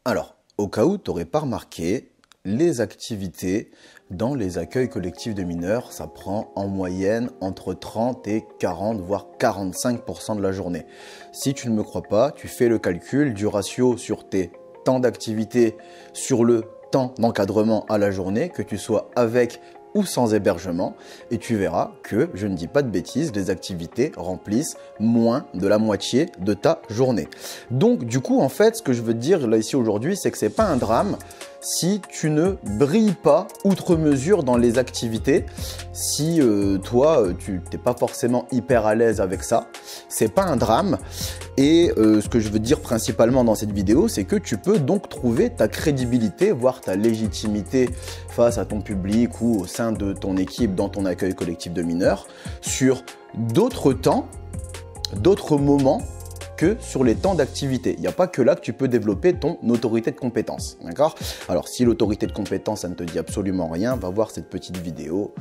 Alors, au cas où tu n'aurais pas remarqué, les activités dans les accueils collectifs de mineurs, ça prend en moyenne entre 30 et 40, voire 45% de la journée. Si tu ne me crois pas, tu fais le calcul du ratio sur tes temps d'activité sur le temps d'encadrement à la journée, que tu sois avec ou sans hébergement, et tu verras que, je ne dis pas de bêtises, les activités remplissent moins de la moitié de ta journée. Donc du coup, en fait, ce que je veux te dire là ici aujourd'hui, c'est que c'est pas un drame si tu ne brilles pas outre mesure dans les activités. Si toi, tu n'es pas forcément hyper à l'aise avec ça, c'est pas un drame. Et ce que je veux dire principalement dans cette vidéo, c'est que tu peux donc trouver ta crédibilité, voire ta légitimité face à ton public ou au sein de ton équipe dans ton accueil collectif de mineurs sur d'autres temps, d'autres moments que sur les temps d'activité. Il n'y a pas que là que tu peux développer ton autorité de compétence, d'accord? Alors, si l'autorité de compétence, ça ne te dit absolument rien, va voir cette petite vidéo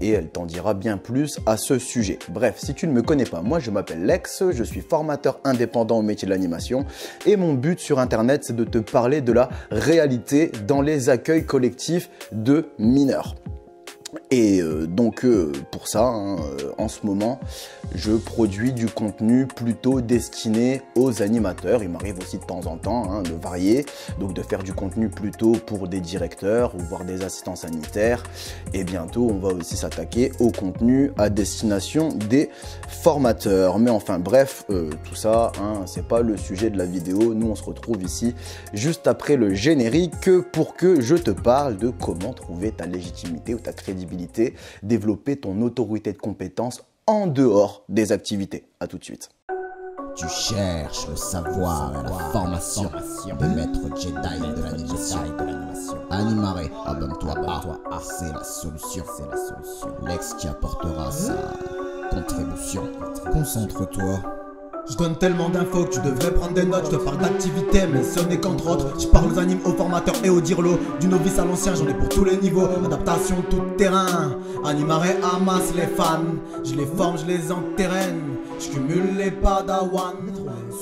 et elle t'en dira bien plus à ce sujet. Bref, si tu ne me connais pas, moi je m'appelle Lex, je suis formateur indépendant au métier de l'animation et mon but sur Internet, c'est de te parler de la réalité dans les accueils collectifs de mineurs. Et donc pour ça, en ce moment, je produis du contenu plutôt destiné aux animateurs. Il m'arrive aussi de temps en temps de varier, donc de faire du contenu plutôt pour des directeurs ou voire des assistants sanitaires. Et bientôt, on va aussi s'attaquer au contenu à destination des formateurs. Mais enfin bref, tout ça, c'est pas le sujet de la vidéo. Nous, on se retrouve ici juste après le générique pour que je te parle de comment trouver ta légitimité ou ta crédibilité, développer ton autorité de compétence en dehors des activités. À tout de suite. Tu cherches le savoir et la formation de maître Jedi de l'animation. Animare, abonne-toi à c'est la solution. Lex qui apportera sa contribution. Concentre-toi. Je donne tellement d'infos que tu devrais prendre des notes. Je te parle d'activité, mais ce n'est qu'entre autres. Je parle aux animes, aux formateurs et aux dirlots. Du novice à l'ancien, j'en ai pour tous les niveaux. Adaptation tout terrain. Animare amasse les fans. Je les forme, je les enterraine. Je cumule les padawans.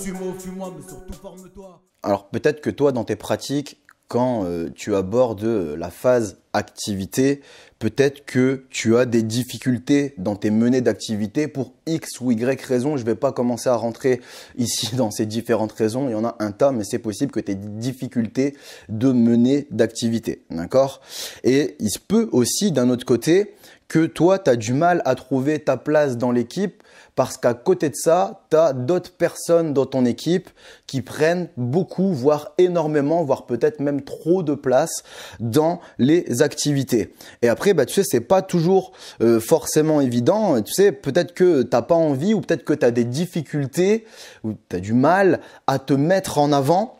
Sumo, fuis-moi, mais surtout forme-toi. Alors peut-être que toi, dans tes pratiques, quand tu abordes la phase activité, peut-être que tu as des difficultés dans tes menées d'activité pour X ou Y raisons. Je ne vais pas commencer à rentrer ici dans ces différentes raisons. Il y en a un tas, mais c'est possible que tu aies des difficultés de mener d'activité. D'accord? Et il se peut aussi, d'un autre côté, que toi, tu as du mal à trouver ta place dans l'équipe parce qu'à côté de ça, tu as d'autres personnes dans ton équipe qui prennent beaucoup, voire énormément, voire peut-être même trop de place dans les activités. Et après, tu sais, c'est pas toujours forcément évident. Tu sais, peut-être que tu n'as pas envie ou peut-être que tu as des difficultés ou tu as du mal à te mettre en avant.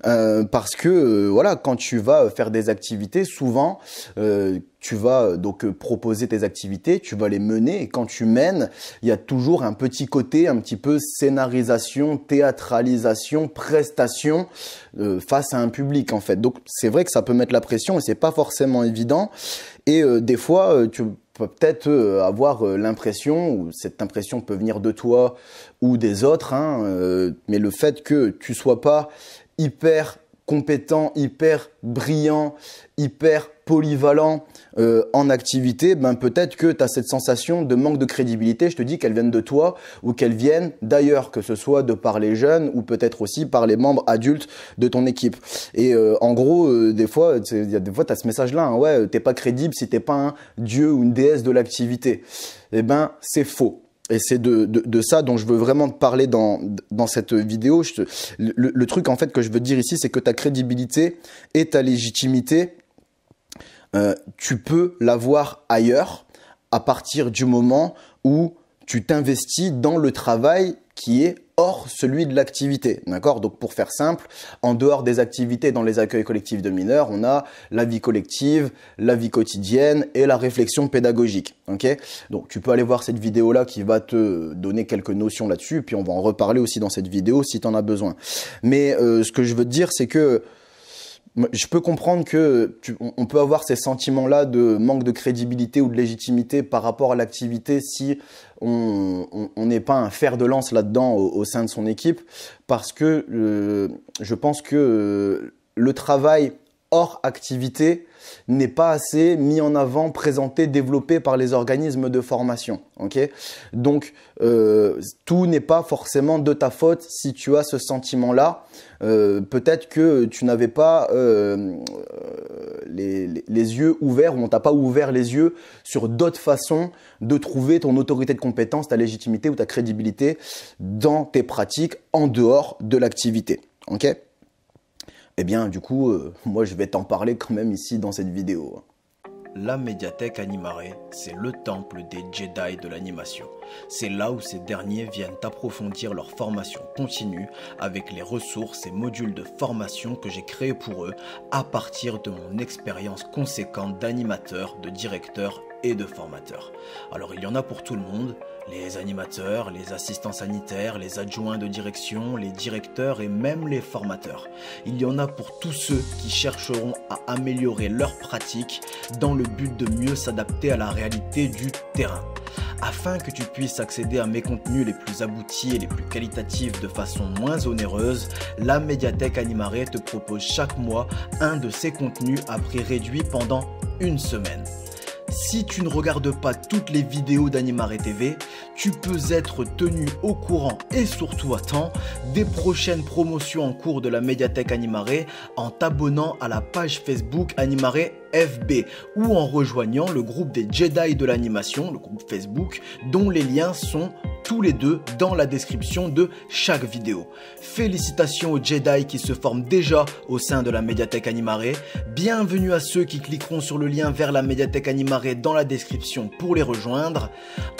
Parce que voilà, quand tu vas faire des activités, souvent tu vas donc proposer tes activités, tu vas les mener et quand tu mènes, il y a toujours un petit côté un petit peu scénarisation, théâtralisation, prestation face à un public en fait. Donc c'est vrai que ça peut mettre la pression et c'est pas forcément évident. Et des fois tu peux peut-être avoir l'impression, ou cette impression peut venir de toi ou des autres, mais le fait que tu sois pas hyper compétent, hyper brillant, hyper polyvalent en activité, peut-être que tu as cette sensation de manque de crédibilité. Je te dis qu'elles viennent de toi ou qu'elles viennent d'ailleurs, que ce soit de par les jeunes ou peut-être aussi par les membres adultes de ton équipe. Et en gros, des fois, tu as ce message-là, ouais, t'es pas crédible si t'es pas un dieu ou une déesse de l'activité. Eh ben, c'est faux. Et c'est de ça dont je veux vraiment te parler dans cette vidéo. Le truc en fait que je veux te dire ici, c'est que ta crédibilité et ta légitimité, tu peux l'avoir ailleurs à partir du moment où tu t'investis dans le travail qui est hors celui de l'activité, d'accord? Donc pour faire simple, en dehors des activités dans les accueils collectifs de mineurs, on a la vie collective, la vie quotidienne et la réflexion pédagogique, ok? Donc tu peux aller voir cette vidéo-là qui va te donner quelques notions là-dessus, puis on va en reparler aussi dans cette vidéo si tu en as besoin. Mais ce que je veux te dire, c'est que je peux comprendre que on peut avoir ces sentiments-là de manque de crédibilité ou de légitimité par rapport à l'activité si on n'est pas un fer de lance là-dedans au sein de son équipe, parce que je pense que le travail hors activité n'est pas assez mis en avant, présenté, développé par les organismes de formation. Okay, donc, tout n'est pas forcément de ta faute si tu as ce sentiment-là. Peut-être que tu n'avais pas les yeux ouverts, ou on t'a pas ouvert les yeux sur d'autres façons de trouver ton autorité de compétence, ta légitimité ou ta crédibilité dans tes pratiques en dehors de l'activité. Ok ? Eh bien, du coup, moi, je vais t'en parler quand même ici dans cette vidéo. La médiathèque Animaré, c'est le temple des Jedi de l'animation. C'est là où ces derniers viennent approfondir leur formation continue avec les ressources et modules de formation que j'ai créés pour eux à partir de mon expérience conséquente d'animateur, de directeur et de formateur. Alors il y en a pour tout le monde, les animateurs, les assistants sanitaires, les adjoints de direction, les directeurs et même les formateurs. Il y en a pour tous ceux qui chercheront à améliorer leur pratique dans le but de mieux s'adapter à la réalité du terrain. Afin que tu puisses accéder à mes contenus les plus aboutis et les plus qualitatifs de façon moins onéreuse, la médiathèque Animaré te propose chaque mois un de ces contenus à prix réduit pendant une semaine. Si tu ne regardes pas toutes les vidéos d'Animaré TV, tu peux être tenu au courant et surtout à temps des prochaines promotions en cours de la médiathèque Animaré en t'abonnant à la page Facebook Animaré FB ou en rejoignant le groupe des Jedi de l'animation, le groupe Facebook, dont les liens sont tous les deux dans la description de chaque vidéo. Félicitations aux Jedi qui se forment déjà au sein de la médiathèque Animaré. Bienvenue à ceux qui cliqueront sur le lien vers la médiathèque Animaré dans la description pour les rejoindre.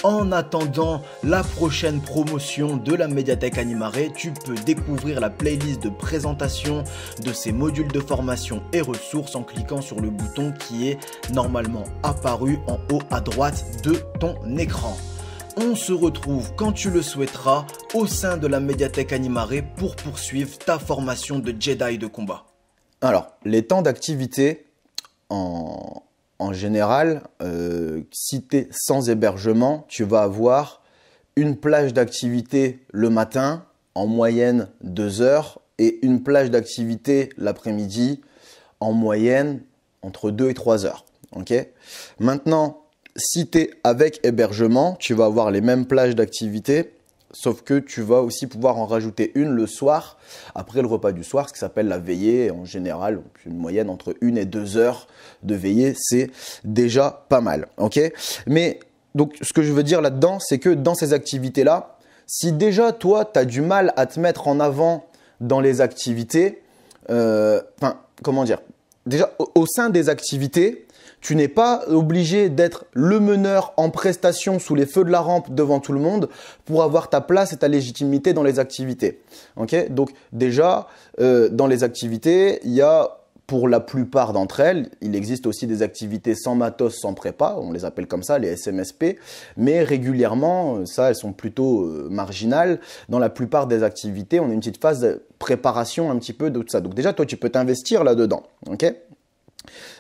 En attendant la prochaine promotion de la médiathèque Animaré, tu peux découvrir la playlist de présentation de ces modules de formation et ressources en cliquant sur le bouton qui est normalement apparu en haut à droite de ton écran. On se retrouve quand tu le souhaiteras au sein de la médiathèque Animaré pour poursuivre ta formation de Jedi de combat. Alors, les temps d'activité, en général, si tu es sans hébergement, tu vas avoir une plage d'activité le matin, en moyenne 2 heures, et une plage d'activité l'après-midi, en moyenne entre 2 et 3 heures. Okay ? Maintenant, si tu es avec hébergement, tu vas avoir les mêmes plages d'activité, sauf que tu vas aussi pouvoir en rajouter une le soir, après le repas du soir, ce qui s'appelle la veillée. En général, une moyenne entre 1 et 2 heures de veillée, c'est déjà pas mal. Okay ? Mais donc, ce que je veux dire là-dedans, c'est que dans ces activités-là, si déjà toi, tu as du mal à te mettre en avant dans les activités, comment dire ? Déjà, au sein des activités, tu n'es pas obligé d'être le meneur en prestation sous les feux de la rampe devant tout le monde pour avoir ta place et ta légitimité dans les activités. Okay ? Donc déjà, dans les activités, il y a pour la plupart d'entre elles, il existe aussi des activités sans matos, sans prépa, on les appelle comme ça, les SMSP, mais régulièrement, ça, elles sont plutôt marginales. Dans la plupart des activités, on a une petite phase de préparation un petit peu de tout ça. Donc déjà, toi, tu peux t'investir là-dedans, ok ?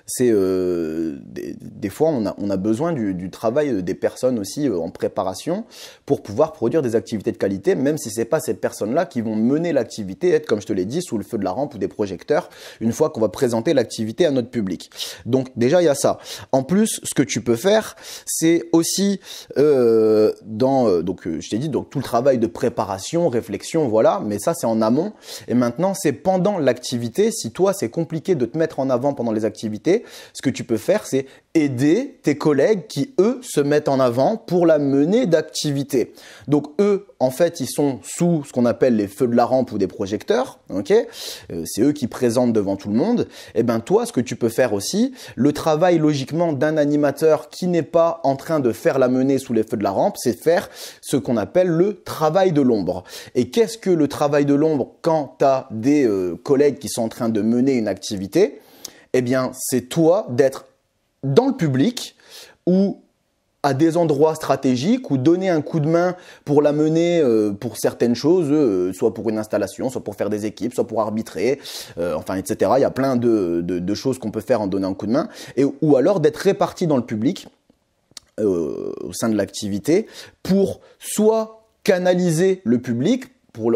C'est des fois on a besoin du travail des personnes aussi en préparation pour pouvoir produire des activités de qualité, même si c'est pas ces personnes-là qui vont mener l'activité, être comme je te l'ai dit sous le feu de la rampe ou des projecteurs une fois qu'on va présenter l'activité à notre public. Donc déjà il y a ça. En plus, ce que tu peux faire, c'est aussi je t'ai dit donc tout le travail de préparation, réflexion, voilà, mais ça c'est en amont. Et maintenant c'est pendant l'activité. Si toi c'est compliqué de te mettre en avant pendant les activités, ce que tu peux faire, c'est aider tes collègues qui, eux, se mettent en avant pour la menée d'activité. Donc, eux, en fait, ils sont sous ce qu'on appelle les feux de la rampe ou des projecteurs. Okay, c'est eux qui présentent devant tout le monde. Et ben toi, ce que tu peux faire aussi, le travail logiquement d'un animateur qui n'est pas en train de faire la menée sous les feux de la rampe, c'est faire ce qu'on appelle le travail de l'ombre. Et qu'est-ce que le travail de l'ombre quand tu as des collègues qui sont en train de mener une activité ? Eh bien, c'est toi d'être dans le public ou à des endroits stratégiques ou donner un coup de main pour la mener pour certaines choses, soit pour une installation, soit pour faire des équipes, soit pour arbitrer, etc. Il y a plein de choses qu'on peut faire en donnant un coup de main. Ou alors d'être réparti dans le public au sein de l'activité pour soit canaliser le public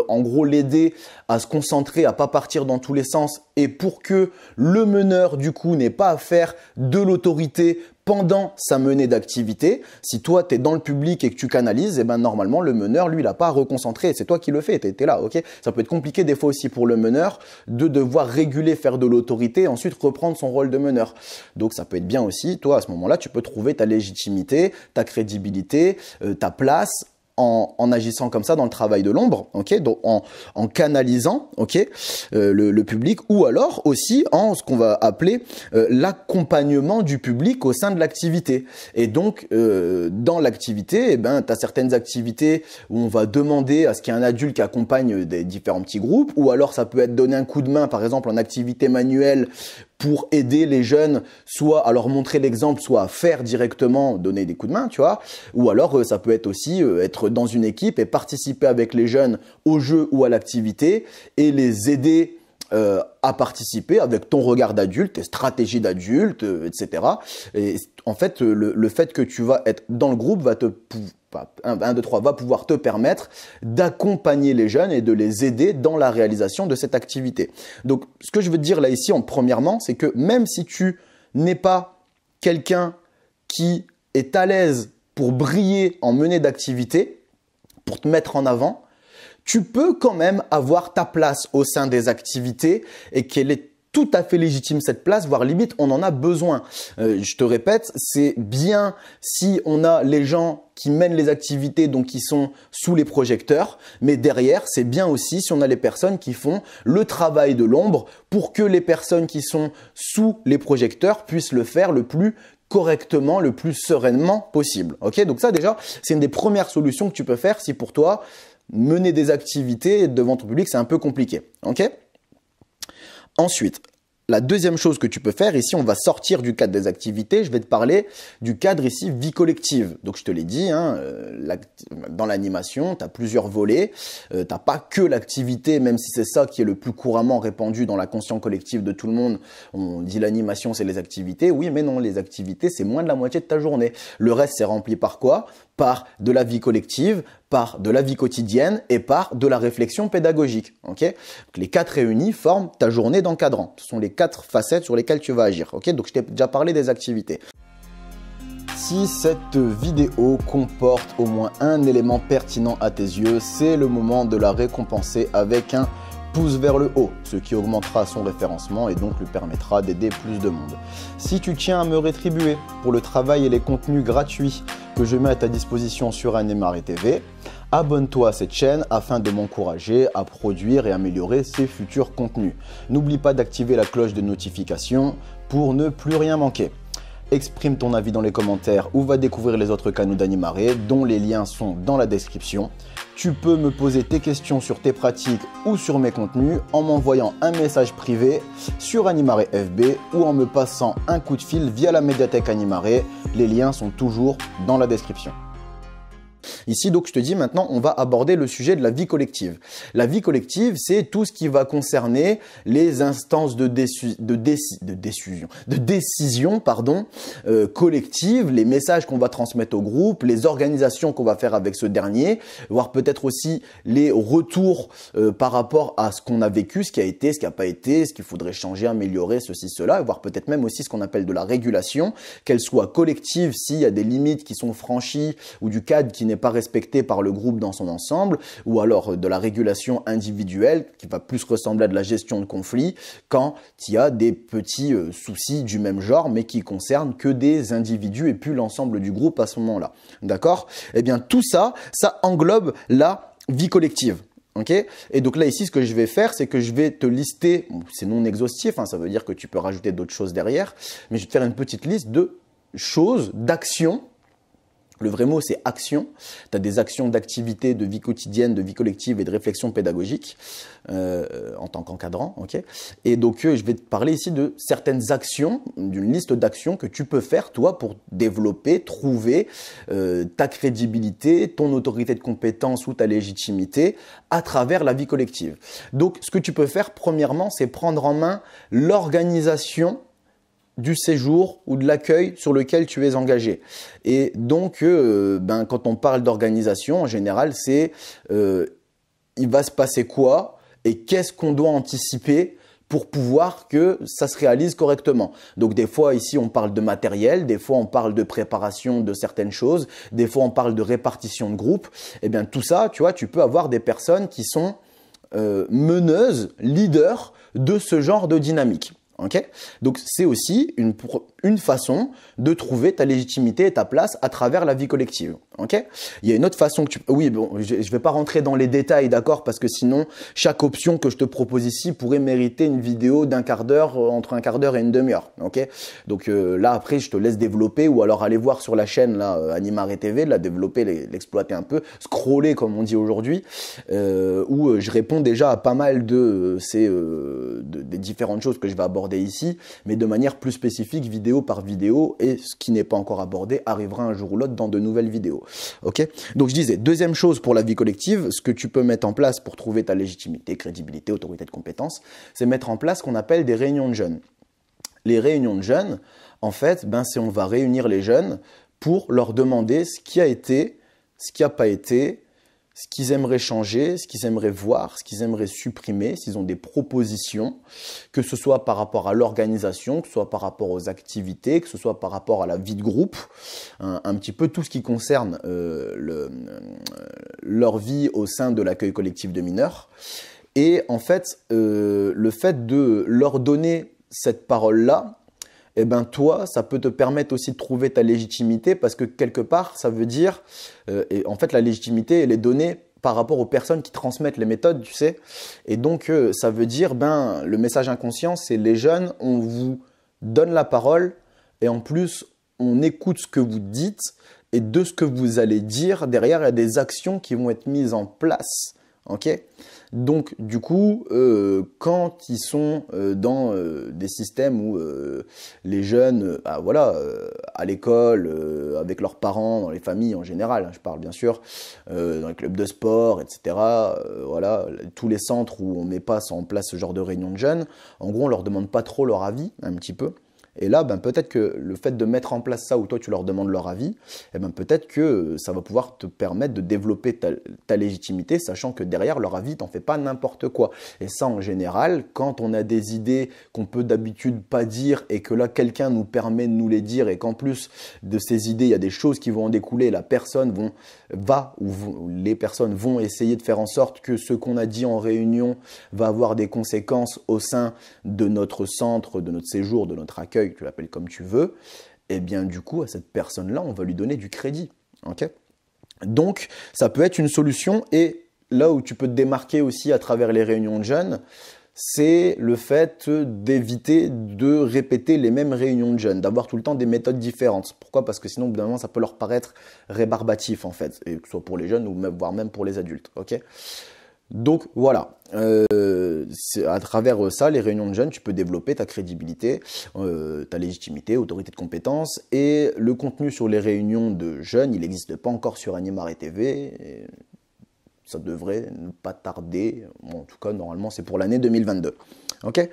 en gros l'aider à se concentrer, à pas partir dans tous les sens et pour que le meneur du coup n'ait pas à faire de l'autorité pendant sa menée d'activité. Si toi tu es dans le public et que tu canalises, eh ben normalement le meneur lui il a pas à reconcentrer, c'est toi qui le fais, tu es là, OK? Ça peut être compliqué des fois aussi pour le meneur de devoir réguler, faire de l'autorité et ensuite reprendre son rôle de meneur. Donc ça peut être bien aussi, toi à ce moment-là, tu peux trouver ta légitimité, ta crédibilité, ta place en agissant comme ça dans le travail de l'ombre, ok, donc en canalisant, ok, le public, ou alors aussi en ce qu'on va appeler l'accompagnement du public au sein de l'activité. Et donc dans l'activité, eh ben, tu as certaines activités où on va demander à ce qu'il y ait un adulte qui accompagne des différents petits groupes, ou alors ça peut être donner un coup de main, par exemple en activité manuelle, pour aider les jeunes, soit à leur montrer l'exemple, soit à faire directement, donner des coups de main, tu vois. Ou alors, ça peut être aussi être dans une équipe et participer avec les jeunes au jeu ou à l'activité et les aider à participer avec ton regard d'adulte, tes stratégies d'adulte, etc. Et en fait, le fait que tu vas être dans le groupe va te... 1, 2, 3 va pouvoir te permettre d'accompagner les jeunes et de les aider dans la réalisation de cette activité. Donc, ce que je veux te dire là ici, premièrement, c'est que même si tu n'es pas quelqu'un qui est à l'aise pour briller en menée d'activité, pour te mettre en avant, tu peux quand même avoir ta place au sein des activités et qu'elle est tout à fait légitime cette place, voire limite on en a besoin. Je te répète, c'est bien si on a les gens qui mènent les activités, donc qui sont sous les projecteurs, mais derrière c'est bien aussi si on a les personnes qui font le travail de l'ombre pour que les personnes qui sont sous les projecteurs puissent le faire le plus correctement, le plus sereinement possible. Ok, donc ça déjà c'est une des premières solutions que tu peux faire si pour toi mener des activités devant ton public c'est un peu compliqué. Ok. Ensuite, la deuxième chose que tu peux faire, ici on va sortir du cadre des activités, je vais te parler du cadre ici vie collective. Donc je te l'ai dit, hein, dans l'animation, tu as plusieurs volets, tu n'as pas que l'activité, même si c'est ça qui est le plus couramment répandu dans la conscience collective de tout le monde. On dit l'animation c'est les activités, oui mais non, les activités c'est moins de la moitié de ta journée. Le reste c'est rempli par quoi? Par de la vie collective, par de la vie quotidienne et par de la réflexion pédagogique. Okay, donc les 4 réunis forment ta journée d'encadrant. Ce sont les 4 facettes sur lesquelles tu vas agir. Okay, donc je t'ai déjà parlé des activités. Si cette vidéo comporte au moins un élément pertinent à tes yeux, c'est le moment de la récompenser avec un pouce vers le haut, ce qui augmentera son référencement et donc lui permettra d'aider plus de monde. Si tu tiens à me rétribuer pour le travail et les contenus gratuits que je mets à ta disposition sur Animaré TV, abonne-toi à cette chaîne afin de m'encourager à produire et améliorer ces futurs contenus. N'oublie pas d'activer la cloche de notification pour ne plus rien manquer. Exprime ton avis dans les commentaires ou va découvrir les autres canaux d'Animaré dont les liens sont dans la description. Tu peux me poser tes questions sur tes pratiques ou sur mes contenus en m'envoyant un message privé sur Animaré FB ou en me passant un coup de fil via la médiathèque Animaré. Les liens sont toujours dans la description. Ici, donc, je te dis maintenant, on va aborder le sujet de la vie collective. La vie collective, c'est tout ce qui va concerner les instances de décision collective, les messages qu'on va transmettre au groupe, les organisations qu'on va faire avec ce dernier, voire peut-être aussi les retours par rapport à ce qu'on a vécu, ce qui a été, ce qui n'a pas été, ce qu'il faudrait changer, améliorer, ceci, cela, voire peut-être même aussi ce qu'on appelle de la régulation, qu'elle soit collective s'il y a des limites qui sont franchies ou du cadre qui n'est pas respecté par le groupe dans son ensemble, ou alors de la régulation individuelle qui va plus ressembler à de la gestion de conflits quand il y a des petits soucis du même genre mais qui concernent que des individus et plus l'ensemble du groupe à ce moment-là. D'accord? Eh bien tout ça, ça englobe la vie collective. Okay, et donc là ici ce que je vais faire c'est que je vais te lister, bon, c'est non exhaustif, hein, ça veut dire que tu peux rajouter d'autres choses derrière, mais je vais te faire une petite liste de choses, d'actions. Le vrai mot, c'est action. Tu as des actions d'activité, de vie quotidienne, de vie collective et de réflexion pédagogique en tant qu'encadrant. Okay, et donc, je vais te parler ici de certaines actions, d'une liste d'actions que tu peux faire, toi, pour développer, trouver ta crédibilité, ton autorité de compétence ou ta légitimité à travers la vie collective. Donc, ce que tu peux faire, premièrement, c'est prendre en main l'organisation du séjour ou de l'accueil sur lequel tu es engagé. Et donc, quand on parle d'organisation, en général, c'est il va se passer quoi et qu'est-ce qu'on doit anticiper pour pouvoir que ça se réalise correctement. Donc des fois ici on parle de matériel, des fois on parle de préparation de certaines choses, des fois on parle de répartition de groupe. Eh bien tout ça, tu vois, tu peux avoir des personnes qui sont meneuses, leaders de ce genre de dynamique. Okay, donc c'est aussi une façon de trouver ta légitimité et ta place à travers la vie collective. Okay, il y a une autre façon que tu... Oui, bon, je vais pas rentrer dans les détails, d'accord, parce que sinon, chaque option que je te propose ici pourrait mériter une vidéo d'un quart d'heure, entre un quart d'heure et une demi-heure. Okay, donc là, après, je te laisse développer ou alors aller voir sur la chaîne là, Animare TV, la développer, l'exploiter un peu, scroller comme on dit aujourd'hui, où je réponds déjà à pas mal de des différentes choses que je vais aborder ici, mais de manière plus spécifique, vidéo par vidéo, et ce qui n'est pas encore abordé arrivera un jour ou l'autre dans de nouvelles vidéos. Ok, donc je disais, deuxième chose pour la vie collective, ce que tu peux mettre en place pour trouver ta légitimité, crédibilité, autorité de compétence, c'est mettre en place ce qu'on appelle des réunions de jeunes. Les réunions de jeunes, en fait, c'est on va réunir les jeunes pour leur demander ce qui a été, ce qui n'a pas été, ce qu'ils aimeraient changer, ce qu'ils aimeraient voir, ce qu'ils aimeraient supprimer, s'ils ont des propositions, que ce soit par rapport à l'organisation, que ce soit par rapport aux activités, que ce soit par rapport à la vie de groupe, un petit peu tout ce qui concerne leur vie au sein de l'accueil collectif de mineurs. Et en fait, le fait de leur donner cette parole-là, eh ben toi, ça peut te permettre aussi de trouver ta légitimité parce que quelque part, ça veut dire, et en fait la légitimité, elle est donnée par rapport aux personnes qui transmettent les méthodes, tu sais. Et donc, ça veut dire, le message inconscient, c'est les jeunes, on vous donne la parole et en plus, on écoute ce que vous dites et de ce que vous allez dire, derrière, il y a des actions qui vont être mises en place. Ok, donc du coup, quand ils sont dans des systèmes où les jeunes, à l'école, avec leurs parents, dans les familles en général, je parle bien sûr, dans les clubs de sport, etc. Tous les centres où on met pas en place ce genre de réunion de jeunes, en gros, on leur demande pas trop leur avis, un petit peu. Et là, peut-être que le fait de mettre en place ça où toi tu leur demandes leur avis, peut-être que ça va pouvoir te permettre de développer ta légitimité, sachant que derrière leur avis, t'en fais pas n'importe quoi. Et ça, en général, quand on a des idées qu'on peut d'habitude pas dire et que là, quelqu'un nous permet de nous les dire et qu'en plus de ces idées, il y a des choses qui vont en découler, les personnes vont essayer de faire en sorte que ce qu'on a dit en réunion va avoir des conséquences au sein de notre centre, de notre séjour, de notre accueil, tu l'appelles comme tu veux, et bien du coup, à cette personne-là, on va lui donner du crédit. Okay, donc, ça peut être une solution et là où tu peux te démarquer aussi à travers les réunions de jeunes, c'est le fait d'éviter de répéter les mêmes réunions de jeunes, d'avoir tout le temps des méthodes différentes. Pourquoi ? Parce que sinon, au bout d'un moment, ça peut leur paraître rébarbatif en fait, et que ce soit pour les jeunes ou même, voire même pour les adultes. Ok ? Donc voilà, à travers ça, les réunions de jeunes, tu peux développer ta crédibilité, ta légitimité, autorité de compétence. Et le contenu sur les réunions de jeunes, il n'existe pas encore sur Animare TV. Et ça devrait ne pas tarder. Bon, en tout cas, normalement, c'est pour l'année 2022. Ok ?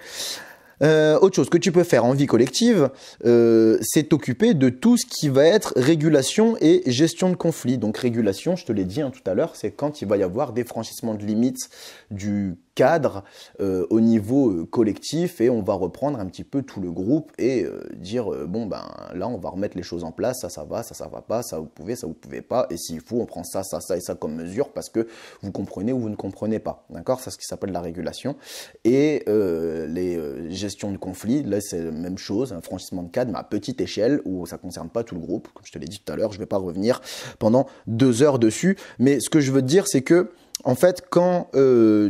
Autre chose que tu peux faire en vie collective, c'est t'occuper de tout ce qui va être régulation et gestion de conflits. Donc régulation, je te l'ai dit tout à l'heure, c'est quand il va y avoir des franchissements de limites du cadre au niveau collectif et on va reprendre un petit peu tout le groupe et dire là on va remettre les choses en place, ça va pas, ça vous pouvez pas et s'il faut on prend ça et ça comme mesure parce que vous comprenez ou vous ne comprenez pas, d'accord, c'est ce qui s'appelle la régulation. Et les gestions de conflits, là c'est la même chose, un franchissement de cadre mais à petite échelle où ça concerne pas tout le groupe, comme je te l'ai dit tout à l'heure, je vais pas revenir pendant 2 heures dessus, mais ce que je veux te dire c'est que en fait, quand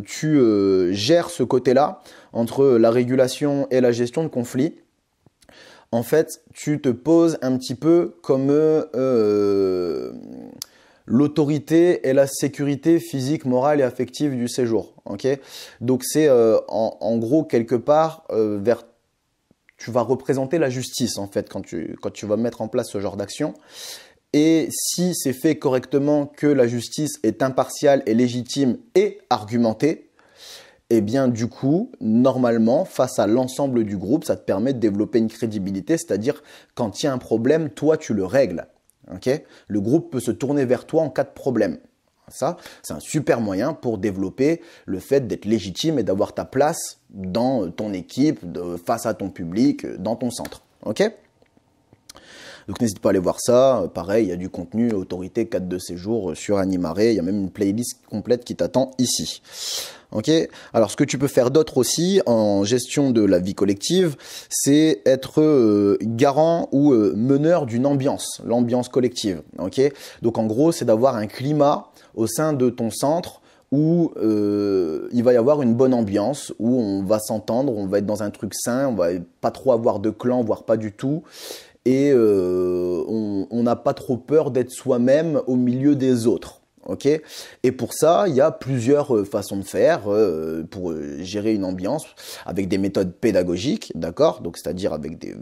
tu gères ce côté-là, entre la régulation et la gestion de conflits, en fait, tu te poses un petit peu comme l'autorité et la sécurité physique, morale et affective du séjour. Okay, donc, c'est en gros, quelque part, tu vas représenter la justice, en fait, quand tu vas mettre en place ce genre d'action. Et si c'est fait correctement, que la justice est impartiale et légitime et argumentée, eh bien du coup, normalement, face à l'ensemble du groupe, ça te permet de développer une crédibilité, c'est-à-dire quand il y a un problème, toi tu le règles. Okay, le groupe peut se tourner vers toi en cas de problème. Ça, c'est un super moyen pour développer le fait d'être légitime et d'avoir ta place dans ton équipe, face à ton public, dans ton centre. Ok ? Donc n'hésite pas à aller voir ça. Pareil, il y a du contenu autorité 4 de séjour sur Animare. Il y a même une playlist complète qui t'attend ici. Ok. Alors ce que tu peux faire d'autre aussi en gestion de la vie collective, c'est être garant ou meneur d'une ambiance, l'ambiance collective. Ok. Donc en gros, c'est d'avoir un climat au sein de ton centre où il va y avoir une bonne ambiance, où on va s'entendre, on va être dans un truc sain, on va pas trop avoir de clan, voire pas du tout. Et on n'a pas trop peur d'être soi-même au milieu des autres. Ok. Et pour ça, il y a plusieurs façons de faire pour gérer une ambiance avec des méthodes pédagogiques, d'accord ? Donc, c'est-à-dire avec des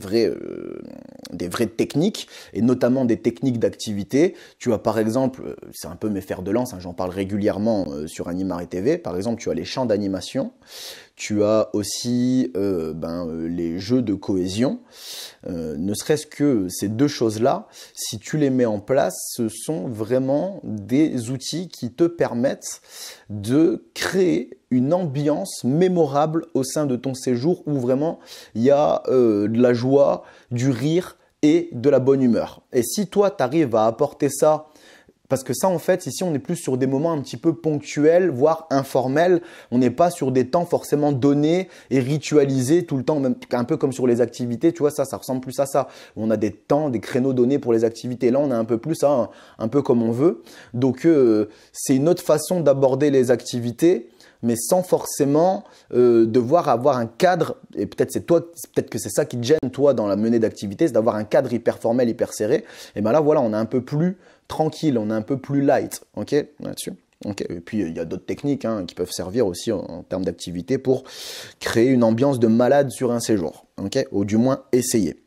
vraies techniques et notamment des techniques d'activité. Tu as par exemple, c'est un peu mes fers de lance, hein, j'en parle régulièrement sur Animare TV. Par exemple, tu as les chants d'animation. Tu as aussi les jeux de cohésion. Ne serait-ce que ces deux choses-là, si tu les mets en place, ce sont vraiment des outils qui te permettent de créer une ambiance mémorable au sein de ton séjour où vraiment il y a de la joie, du rire et de la bonne humeur. Et si toi, tu arrives à apporter ça, parce que ça, en fait, ici, on est plus sur des moments un petit peu ponctuels, voire informels. On n'est pas sur des temps forcément donnés et ritualisés tout le temps, même un peu comme sur les activités. Tu vois, ça ressemble plus à ça. On a des temps, des créneaux donnés pour les activités. Là, on a un peu plus ça, un peu comme on veut. Donc, c'est une autre façon d'aborder les activités, mais sans forcément devoir avoir un cadre. Et peut-être que c'est ça qui te gêne, toi, dans la menée d'activité, c'est d'avoir un cadre hyper formel, hyper serré. Et ben là, voilà, on est un peu plus tranquille, on est un peu plus light, ok, là-dessus. Okay. Et puis, il y a d'autres techniques qui peuvent servir aussi en termes d'activité pour créer une ambiance de malade sur un séjour, ok, ou du moins essayer.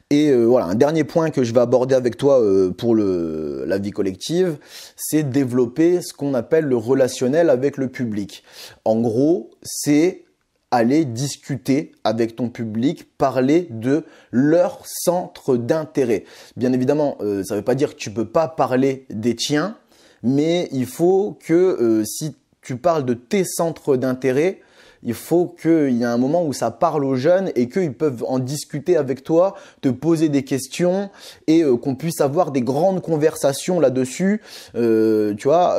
Et voilà, un dernier point que je vais aborder avec toi pour la vie collective, c'est développer ce qu'on appelle le relationnel avec le public. En gros, c'est aller discuter avec ton public, parler de leur centre d'intérêt. Bien évidemment, ça ne veut pas dire que tu ne peux pas parler des tiens, mais il faut que si tu parles de tes centres d'intérêt, il faut qu'il y ait un moment où ça parle aux jeunes et qu'ils peuvent en discuter avec toi, te poser des questions et qu'on puisse avoir des grandes conversations là-dessus. Tu vois,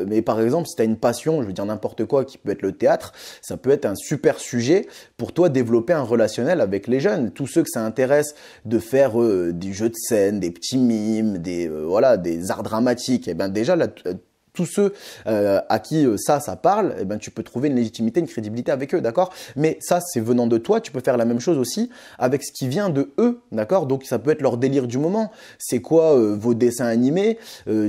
mais par exemple, si tu as une passion, je veux dire n'importe quoi, qui peut être le théâtre, ça peut être un super sujet pour toi développer un relationnel avec les jeunes. Tous ceux que ça intéresse de faire des jeux de scène, des petits mimes, des arts dramatiques, et ben déjà là, tous ceux à qui ça parle, eh ben, tu peux trouver une légitimité, une crédibilité avec eux, d'accord ? Mais ça, c'est venant de toi, tu peux faire la même chose aussi avec ce qui vient de eux, d'accord ? Donc, ça peut être leur délire du moment. C'est quoi vos dessins animés ?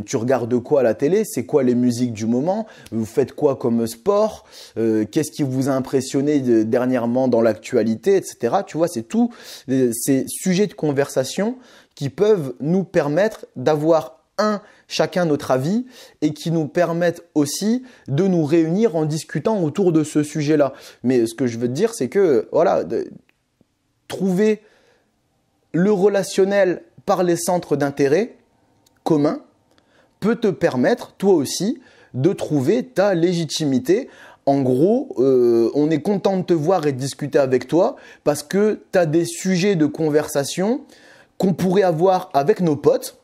Tu regardes quoi à la télé ? C'est quoi les musiques du moment ? Vous faites quoi comme sport ? Qu'est-ce qui vous a impressionné dernièrement dans l'actualité, etc. Tu vois, c'est tout ces sujets de conversation qui peuvent nous permettre d'avoir chacun notre avis et qui nous permettent aussi de nous réunir en discutant autour de ce sujet-là. Mais ce que je veux te dire, c'est que voilà, trouver le relationnel par les centres d'intérêt communs peut te permettre, toi aussi, de trouver ta légitimité. En gros, on est content de te voir et de discuter avec toi parce que tu as des sujets de conversation qu'on pourrait avoir avec nos potes.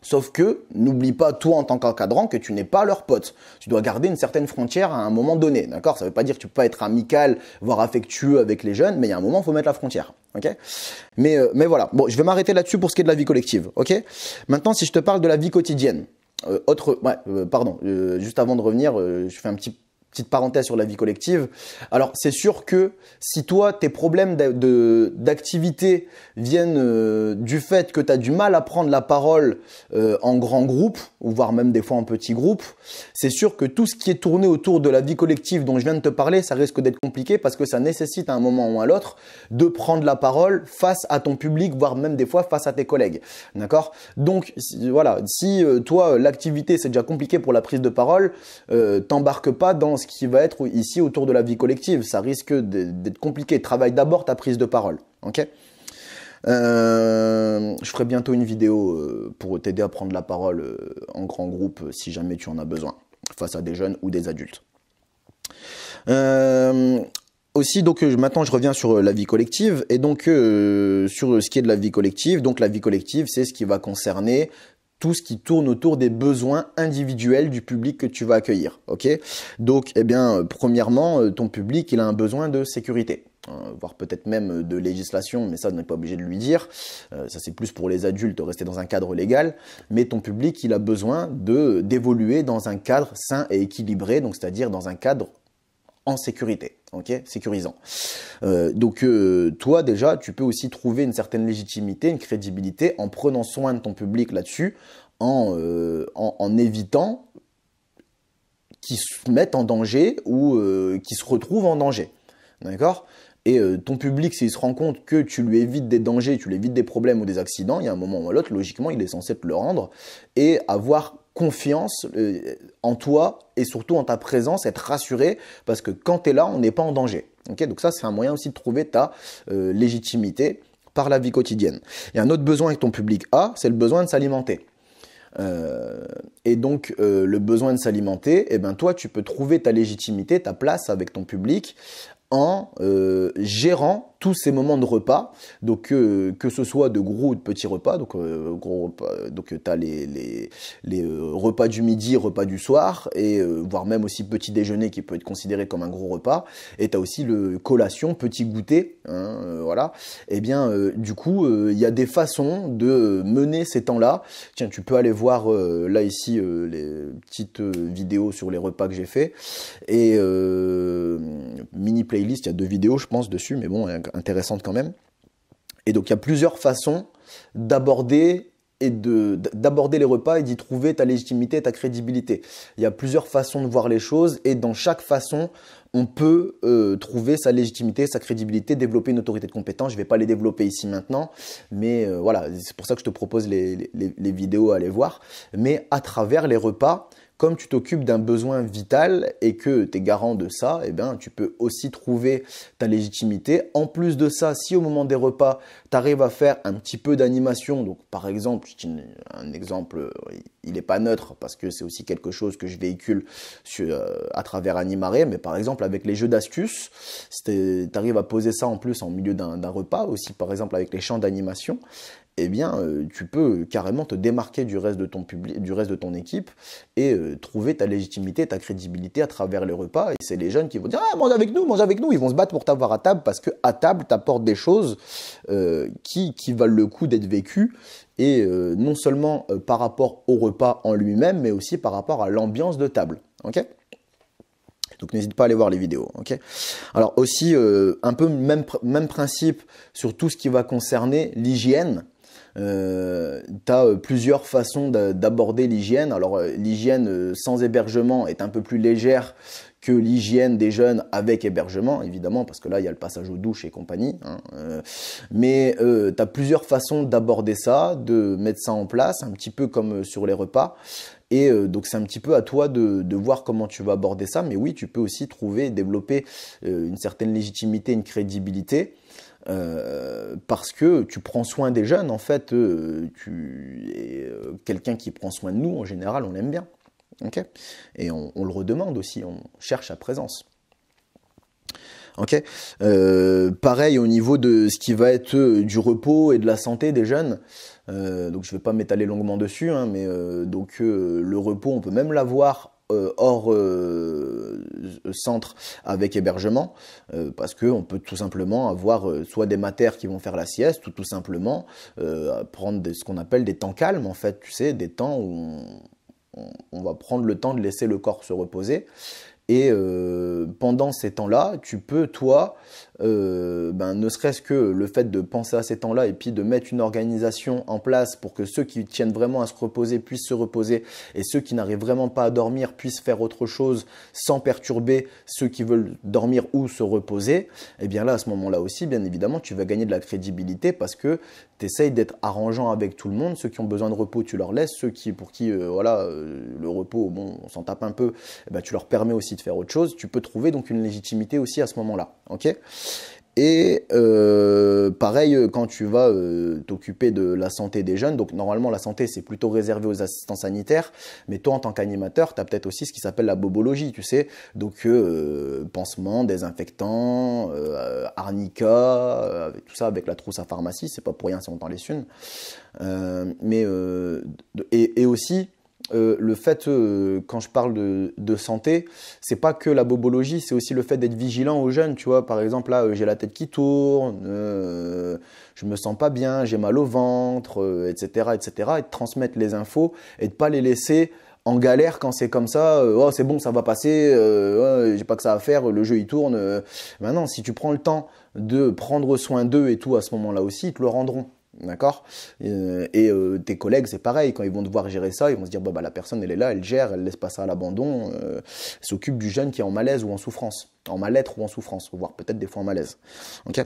Sauf que, n'oublie pas, toi, en tant qu'encadrant, que tu n'es pas leur pote. Tu dois garder une certaine frontière à un moment donné, d'accord ? Ça ne veut pas dire que tu peux pas être amical, voire affectueux avec les jeunes, mais il y a un moment, il faut mettre la frontière, ok ? Mais voilà. Bon, je vais m'arrêter là-dessus pour ce qui est de la vie collective, ok ? Maintenant, si je te parle de la vie quotidienne, juste avant de revenir, je fais petite parenthèse sur la vie collective. Alors, c'est sûr que si toi, tes problèmes d'activité viennent du fait que tu as du mal à prendre la parole en grand groupe, ou voire même des fois en petit groupe, c'est sûr que tout ce qui est tourné autour de la vie collective dont je viens de te parler, ça risque d'être compliqué parce que ça nécessite à un moment ou à l'autre de prendre la parole face à ton public, voire même des fois face à tes collègues. D'accord ? Donc, voilà, si toi, l'activité, c'est déjà compliqué pour la prise de parole, t'embarque pas dans ce qui va être ici autour de la vie collective. Ça risque d'être compliqué. Travaille d'abord ta prise de parole. Ok ? Je ferai bientôt une vidéo pour t'aider à prendre la parole en grand groupe si jamais tu en as besoin, face à des jeunes ou des adultes. Aussi, donc maintenant je reviens sur la vie collective, et donc sur ce qui est de la vie collective. Donc la vie collective, c'est ce qui va concerner tout ce qui tourne autour des besoins individuels du public que tu vas accueillir. Ok. Donc, eh bien, premièrement, ton public, il a un besoin de sécurité, voire peut-être même de législation, mais ça, on n'est pas obligé de lui dire. Ça, c'est plus pour les adultes, de rester dans un cadre légal. Mais ton public, il a besoin d'évoluer dans un cadre sain et équilibré, donc c'est-à-dire dans un cadre en sécurité, ok, sécurisant. Donc toi déjà, tu peux aussi trouver une certaine légitimité, une crédibilité en prenant soin de ton public là-dessus, en évitant qu'ils se mettent en danger ou qu'ils se retrouvent en danger, d'accord? Et ton public, s'il se rend compte que tu lui évites des dangers, tu lui évites des problèmes ou des accidents, il y a un moment ou l'autre, logiquement, il est censé te le rendre et avoir confiance en toi et surtout en ta présence, être rassuré parce que quand tu es là, on n'est pas en danger. Okay, donc ça, c'est un moyen aussi de trouver ta légitimité par la vie quotidienne. Il y a un autre besoin que ton public a, c'est le besoin de s'alimenter. Et donc, le besoin de s'alimenter, eh ben, toi, tu peux trouver ta légitimité, ta place avec ton public en gérant tous ces moments de repas, donc que ce soit de gros ou de petits repas, donc gros repas, donc tu as les repas du midi, repas du soir, et voire même aussi petit déjeuner qui peut être considéré comme un gros repas, et tu as aussi le collation, petit goûter, hein, voilà. Et bien du coup, il y a des façons de mener ces temps-là. Tiens, tu peux aller voir là ici les petites vidéos sur les repas que j'ai fait, et mini playlist, il y a 2 vidéos je pense dessus, mais bon, intéressante quand même. Et donc il y a plusieurs façons d'aborder les repas et d'y trouver ta légitimité, ta crédibilité. Il y a plusieurs façons de voir les choses et dans chaque façon, on peut trouver sa légitimité, sa crédibilité, développer une autorité de compétence. Je ne vais pas les développer ici maintenant, mais voilà, c'est pour ça que je te propose les vidéos à aller voir. Mais à travers les repas, comme tu t'occupes d'un besoin vital et que tu es garant de ça, eh bien, tu peux aussi trouver ta légitimité. En plus de ça, si au moment des repas, tu arrives à faire un petit peu d'animation, donc par exemple, un exemple, il n'est pas neutre parce que c'est aussi quelque chose que je véhicule à travers Animaré, mais par exemple avec les jeux d'astuces, si tu arrives à poser ça en plus en milieu d'un repas, aussi par exemple avec les champs d'animation, eh bien, tu peux carrément te démarquer du reste de ton public, du reste de ton équipe et trouver ta légitimité, ta crédibilité à travers les repas. Et c'est les jeunes qui vont dire « Ah, mange avec nous !» Ils vont se battre pour t'avoir à table parce qu'à table, tu apportes des choses qui valent le coup d'être vécues. Et non seulement par rapport au repas en lui-même, mais aussi par rapport à l'ambiance de table. Ok ? Donc n'hésite pas à aller voir les vidéos. Ok ? Alors aussi, un peu même principe sur tout ce qui va concerner l'hygiène. Tu as plusieurs façons d'aborder l'hygiène. Alors l'hygiène sans hébergement est un peu plus légère que l'hygiène des jeunes avec hébergement, évidemment, parce que là, il y a le passage aux douches et compagnie. Hein, mais tu as plusieurs façons d'aborder ça, de mettre ça en place, un petit peu comme sur les repas. Et donc, c'est un petit peu à toi de voir comment tu vas aborder ça. Mais oui, tu peux aussi trouver, développer une certaine légitimité, une crédibilité. Parce que tu prends soin des jeunes, en fait, tu es quelqu'un qui prend soin de nous, en général, on l'aime bien. Okay. Et on le redemande aussi, on cherche sa présence. Okay. Pareil au niveau de ce qui va être du repos et de la santé des jeunes. Donc je ne vais pas m'étaler longuement dessus, hein, mais donc le repos, on peut même l'avoir hors centre avec hébergement, parce qu'on peut tout simplement avoir soit des matères qui vont faire la sieste, ou tout simplement prendre ce qu'on appelle des temps calmes, en fait, tu sais, des temps où on va prendre le temps de laisser le corps se reposer. Et pendant ces temps-là, tu peux, toi, ne serait-ce que le fait de penser à ces temps-là et puis de mettre une organisation en place pour que ceux qui tiennent vraiment à se reposer puissent se reposer et ceux qui n'arrivent vraiment pas à dormir puissent faire autre chose sans perturber ceux qui veulent dormir ou se reposer, et bien là, à ce moment-là aussi, bien évidemment, tu vas gagner de la crédibilité parce que tu essayes d'être arrangeant avec tout le monde. Ceux qui ont besoin de repos, tu leur laisses. Ceux pour qui le repos, bon, on s'en tape un peu, tu leur permets aussi de faire autre chose. Tu peux trouver donc une légitimité aussi à ce moment-là. Ok ? Et pareil, quand tu vas t'occuper de la santé des jeunes, donc normalement la santé c'est plutôt réservé aux assistants sanitaires, mais toi en tant qu'animateur, tu as peut-être aussi ce qui s'appelle la bobologie, tu sais, donc pansements, désinfectants, arnica, tout ça avec la trousse à pharmacie, c'est pas pour rien si on t'en laisse une. Et aussi, le fait, quand je parle de santé, c'est pas que la bobologie, c'est aussi le fait d'être vigilant aux jeunes, tu vois. Par exemple, là, j'ai la tête qui tourne, je me sens pas bien, j'ai mal au ventre, etc., etc. Et de transmettre les infos et de pas les laisser en galère quand c'est comme ça. Oh, c'est bon, ça va passer, ouais, j'ai pas que ça à faire, le jeu il tourne. Maintenant, si tu prends le temps de prendre soin d'eux et tout à ce moment-là aussi, ils te le rendront. D'accord. Tes collègues, c'est pareil, quand ils vont devoir gérer ça, ils vont se dire bah, la personne elle est là, elle gère, elle laisse pas ça à l'abandon, elle s'occupe du jeune qui est en malaise ou en souffrance, en mal-être ou en souffrance, voire peut-être des fois en malaise. Ok.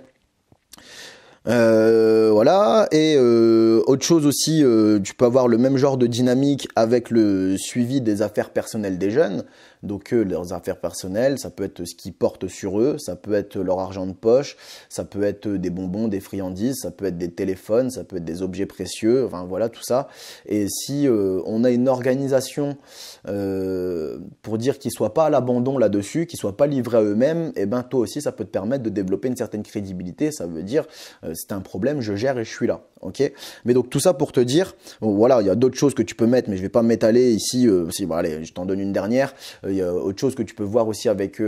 Voilà. Et autre chose aussi, tu peux avoir le même genre de dynamique avec le suivi des affaires personnelles des jeunes. Donc leurs affaires personnelles, ça peut être ce qu'ils portent sur eux, ça peut être leur argent de poche, ça peut être des bonbons, des friandises, ça peut être des téléphones, ça peut être des objets précieux, enfin voilà tout ça. Et si on a une organisation pour dire qu'ils soient pas à l'abandon là-dessus, qu'ils soient pas livrés à eux-mêmes, et ben toi aussi ça peut te permettre de développer une certaine crédibilité. Ça veut dire c'est un problème, je gère et je suis là. Ok. Mais donc tout ça pour te dire, bon, voilà, il y a d'autres choses que tu peux mettre, mais je vais pas m'étaler ici. Bon, allez, je t'en donne une dernière. Il y a autre chose que tu peux voir aussi avec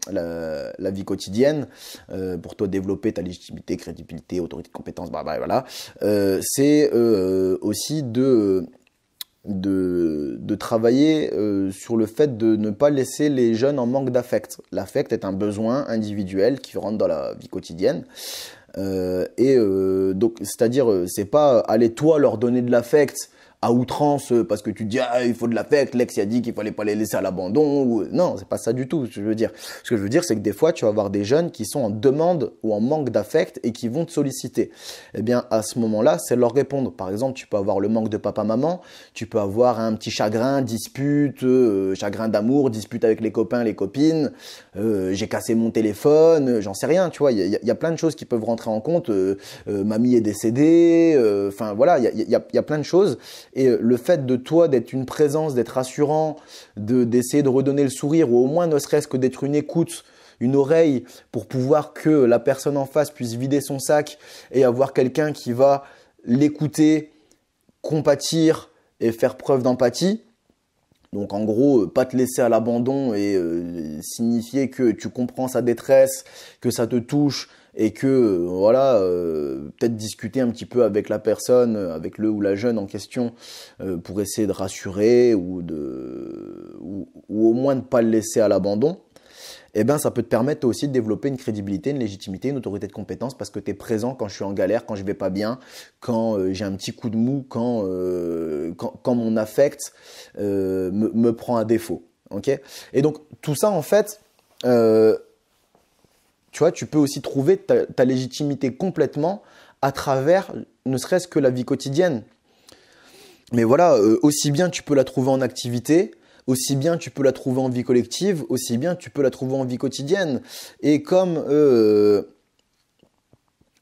la vie quotidienne pour toi développer ta légitimité, crédibilité, autorité de compétence, voilà. C'est aussi de travailler sur le fait de ne pas laisser les jeunes en manque d'affect. L'affect est un besoin individuel qui rentre dans la vie quotidienne. Donc, c'est-à-dire, c'est pas aller toi leur donner de l'affect à outrance parce que tu te dis il faut de l'affect, l'ex il a dit qu'il fallait pas les laisser à l'abandon. Non, c'est pas ça du tout. Ce que je veux dire, c'est que des fois tu vas avoir des jeunes qui sont en demande ou en manque d'affect et qui vont te solliciter. Eh bien, à ce moment-là, c'est leur répondre. Par exemple, tu peux avoir le manque de papa-maman, tu peux avoir un petit chagrin, dispute, chagrin d'amour, dispute avec les copains, les copines. J'ai cassé mon téléphone, j'en sais rien. Tu vois, il y a plein de choses qui peuvent rentrer en compte. Mamie est décédée. Enfin voilà, il y a plein de choses. Et le fait de toi d'être une présence, d'être rassurant, d'essayer de redonner le sourire ou au moins ne serait-ce que d'être une écoute, une oreille pour pouvoir que la personne en face puisse vider son sac et avoir quelqu'un qui va l'écouter, compatir et faire preuve d'empathie. Donc en gros, pas te laisser à l'abandon et signifier que tu comprends sa détresse, que ça te touche et que voilà, peut-être discuter un petit peu avec la personne, avec le ou la jeune en question pour essayer de rassurer ou au moins de pas le laisser à l'abandon. Eh ben, ça peut te permettre aussi de développer une crédibilité, une légitimité, une autorité de compétence parce que tu es présent quand je suis en galère, quand je vais pas bien, quand j'ai un petit coup de mou, quand mon affect me prend à défaut. Okay. Et donc, tout ça, en fait, tu vois, tu peux aussi trouver ta légitimité complètement à travers ne serait-ce que la vie quotidienne. Mais voilà, aussi bien tu peux la trouver en activité, aussi bien tu peux la trouver en vie collective, aussi bien tu peux la trouver en vie quotidienne. Et comme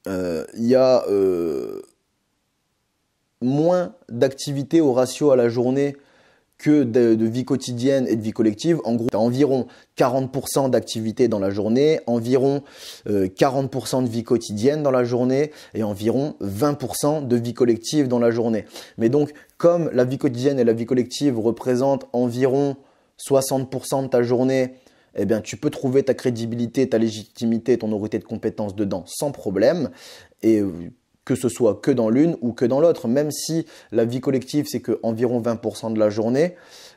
y a moins d'activités au ratio à la journée que de vie quotidienne et de vie collective, en gros, tu as environ 40% d'activité dans la journée, environ 40% de vie quotidienne dans la journée et environ 20% de vie collective dans la journée. Mais donc, comme la vie quotidienne et la vie collective représentent environ 60% de ta journée, eh bien, tu peux trouver ta crédibilité, ta légitimité, ton autorité de compétence dedans sans problème. Et que ce soit que dans l'une ou que dans l'autre, même si la vie collective, c'est que environ 20% de la journée,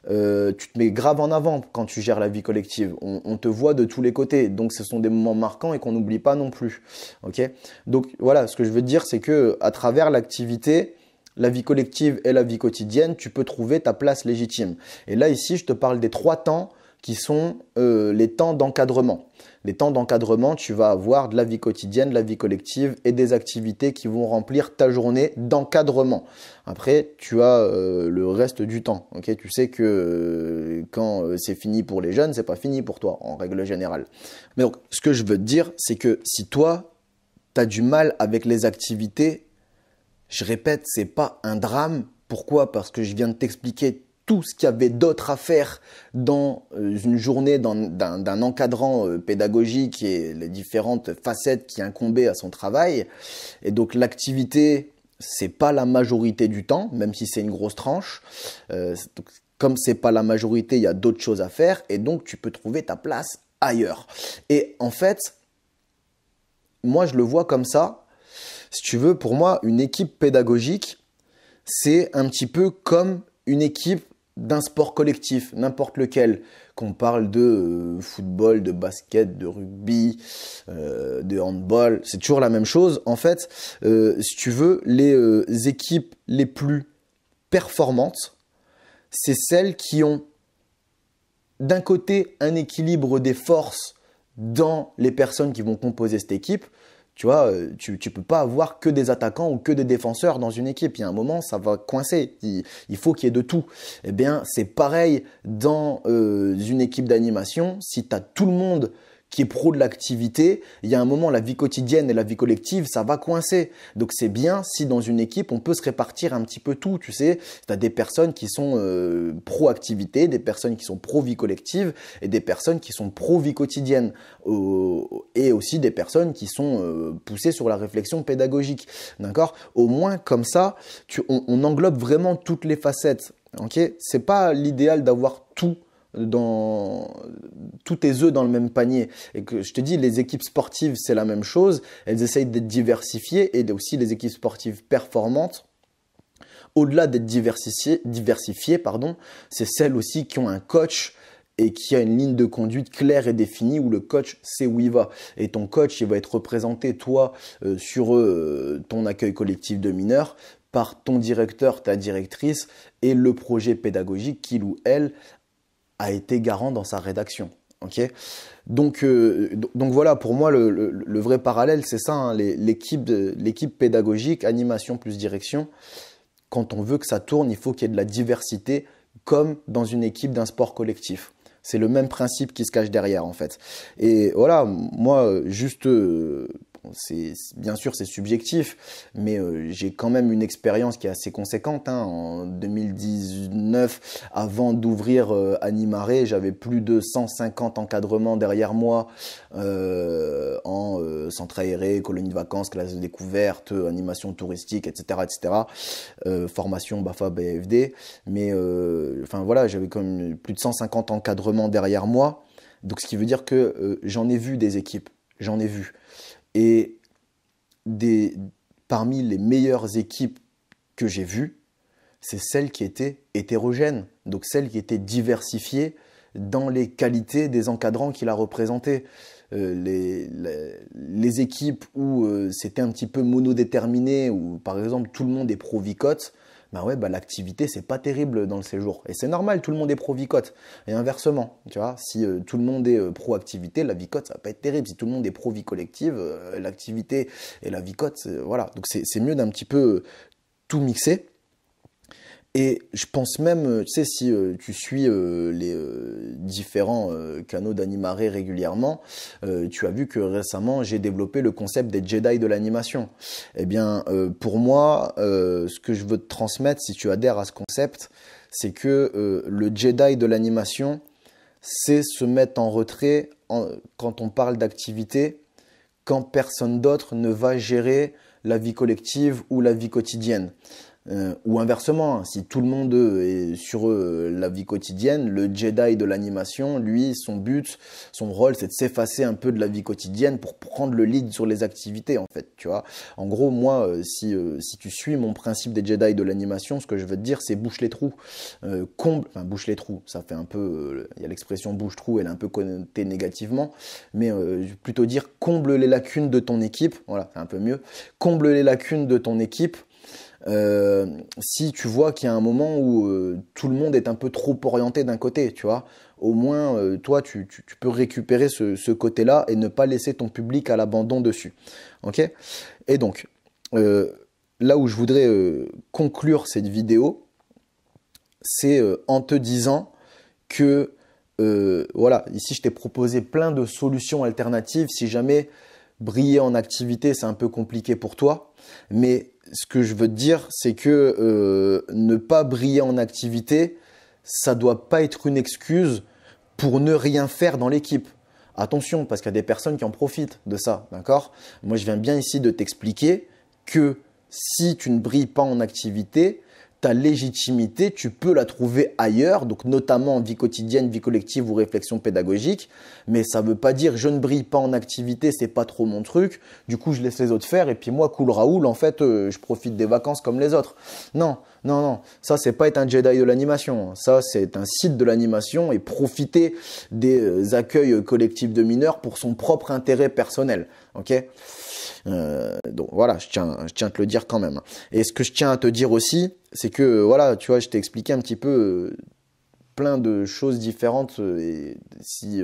tu te mets grave en avant quand tu gères la vie collective. On te voit de tous les côtés, donc ce sont des moments marquants et qu'on n'oublie pas non plus. Okay. Donc voilà, ce que je veux dire, c'est que à travers l'activité, la vie collective et la vie quotidienne, tu peux trouver ta place légitime. Et là, ici, je te parle des 3 temps qui sont les temps d'encadrement. Les temps d'encadrement, tu vas avoir de la vie quotidienne, de la vie collective et des activités qui vont remplir ta journée d'encadrement. Après, tu as le reste du temps. Okay, tu sais que quand c'est fini pour les jeunes, c'est pas fini pour toi en règle générale. Mais donc, ce que je veux te dire, c'est que si toi, tu as du mal avec les activités, je répète, c'est pas un drame. Pourquoi? Parce que je viens de t'expliquer tout ce qu'il y avait d'autre à faire dans une journée d'un encadrant pédagogique et les différentes facettes qui incombaient à son travail. Et donc l'activité, c'est pas la majorité du temps, même si c'est une grosse tranche. Donc, comme c'est pas la majorité, il y a d'autres choses à faire et donc tu peux trouver ta place ailleurs. Et en fait, moi je le vois comme ça. Si tu veux, pour moi, une équipe pédagogique, c'est un petit peu comme une équipe d'un sport collectif, n'importe lequel, qu'on parle de football, de basket, de rugby, de handball, c'est toujours la même chose. En fait, si tu veux, les équipes les plus performantes, c'est celles qui ont d'un côté un équilibre des forces dans les personnes qui vont composer cette équipe. Tu vois, tu peux pas avoir que des attaquants ou que des défenseurs dans une équipe. Il y a un moment, ça va coincer. Il faut qu'il y ait de tout. Eh bien, c'est pareil dans une équipe d'animation. Si tu as tout le monde qui est pro de l'activité, il y a un moment, la vie quotidienne et la vie collective, ça va coincer. Donc, c'est bien si dans une équipe, on peut se répartir un petit peu tout. Tu sais, tu as des personnes qui sont pro-activité, des personnes qui sont pro-vie collective et des personnes qui sont pro-vie quotidienne. Et aussi des personnes qui sont poussées sur la réflexion pédagogique. D'accord? Au moins, comme ça, on englobe vraiment toutes les facettes. Ok? C'est pas l'idéal d'avoir tous tes œufs dans le même panier. Et que je te dis, les équipes sportives, c'est la même chose. Elles essayent d'être diversifiées et aussi les équipes sportives performantes. Au-delà d'être diversifiées, c'est celles aussi qui ont un coach et qui a une ligne de conduite claire et définie où le coach sait où il va. Et ton coach, il va être représenté, toi, sur ton accueil collectif de mineurs, par ton directeur, ta directrice et le projet pédagogique qu'il ou elle a été garant dans sa rédaction. Okay, donc voilà, pour moi, le vrai parallèle, c'est ça, hein, l'équipe pédagogique, animation plus direction. Quand on veut que ça tourne, il faut qu'il y ait de la diversité, comme dans une équipe d'un sport collectif. C'est le même principe qui se cache derrière, en fait. Et voilà, moi, juste, bien sûr, c'est subjectif, mais j'ai quand même une expérience qui est assez conséquente. Hein. En 2019, avant d'ouvrir Animaré, j'avais plus de 150 encadrements derrière moi en centre aéré, colonie de vacances, classe de découverte, animation touristique, etc., etc. Formation BAFA, BFD. Mais enfin voilà, j'avais quand même plus de 150 encadrements derrière moi. Donc ce qui veut dire que j'en ai vu des équipes, j'en ai vu. Et parmi les meilleures équipes que j'ai vues, c'est celles qui étaient hétérogènes, donc celles qui étaient diversifiées dans les qualités des encadrants qui la représentaient. Les équipes où c'était un petit peu monodéterminé, où par exemple tout le monde est pro-Vicote, l'activité c'est pas terrible dans le séjour. Et c'est normal, tout le monde est pro-Vicote. Et inversement, tu vois, si tout le monde est pro-activité, la Vicote ça va pas être terrible. Si tout le monde est pro-vie collective, l'activité et la Vicote, voilà. Donc c'est mieux d'un petit peu tout mixer. Et je pense même, tu sais, si tu suis les différents canaux d'Animaré régulièrement, tu as vu que récemment, j'ai développé le concept des Jedi de l'animation. Eh bien, pour moi, ce que je veux te transmettre, si tu adhères à ce concept, c'est que le Jedi de l'animation, c'est se mettre en retrait quand on parle d'activité, quand personne d'autre ne va gérer la vie collective ou la vie quotidienne. Ou inversement, si tout le monde est sur la vie quotidienne, le Jedi de l'animation, lui, son but, son rôle, c'est de s'effacer un peu de la vie quotidienne pour prendre le lead sur les activités, en fait, tu vois. En gros, moi, si tu suis mon principe des Jedi de l'animation, ce que je veux te dire, c'est bouche les trous. Bouche les trous, ça fait un peu, il y a l'expression bouche-trou, elle est un peu connotée négativement, mais je vais plutôt dire comble les lacunes de ton équipe, voilà, c'est un peu mieux. Comble les lacunes de ton équipe. Si tu vois qu'il y a un moment où tout le monde est un peu trop orienté d'un côté, tu vois, au moins toi tu peux récupérer ce côté-là et ne pas laisser ton public à l'abandon dessus. Ok ? Et donc là où je voudrais conclure cette vidéo, c'est en te disant que voilà, ici je t'ai proposé plein de solutions alternatives si jamais briller en activité, c'est un peu compliqué pour toi. Mais ce que je veux te dire, c'est que ne pas briller en activité, ça doit pas être une excuse pour ne rien faire dans l'équipe. Attention, parce qu'il y a des personnes qui en profitent de ça, d'accord? Moi, je viens bien ici de t'expliquer que si tu ne brilles pas en activité, ta légitimité, tu peux la trouver ailleurs, donc notamment en vie quotidienne, vie collective ou réflexion pédagogique. Mais ça ne veut pas dire je ne brille pas en activité, c'est pas trop mon truc. Du coup, je laisse les autres faire et puis moi, cool Raoul, en fait, je profite des vacances comme les autres. Non, non, non. Ça, c'est pas être un Jedi de l'animation. Ça, c'est un site de l'animation et profiter des accueils collectifs de mineurs pour son propre intérêt personnel. Ok ? Donc voilà, je tiens à te le dire quand même. Et ce que je tiens à te dire aussi, c'est que voilà, tu vois, je t'ai expliqué un petit peu plein de choses différentes. Et si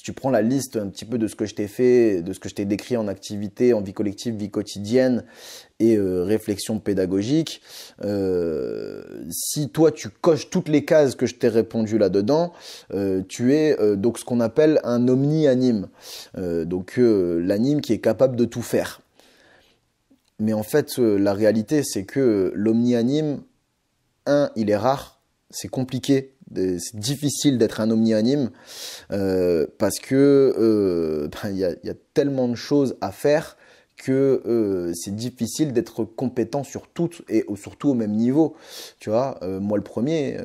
tu prends la liste un petit peu de ce que je t'ai fait, de ce que je t'ai décrit en activité, en vie collective, vie quotidienne et réflexion pédagogique, si toi tu coches toutes les cases que je t'ai répondu là-dedans, tu es donc ce qu'on appelle un omni-anime. Donc l'anime qui est capable de tout faire. Mais en fait, la réalité, c'est que l'omni-anime, il est rare, c'est compliqué, c'est difficile d'être un omni-anime parce que y a tellement de choses à faire que c'est difficile d'être compétent sur toutes et surtout au même niveau. Tu vois, moi le premier,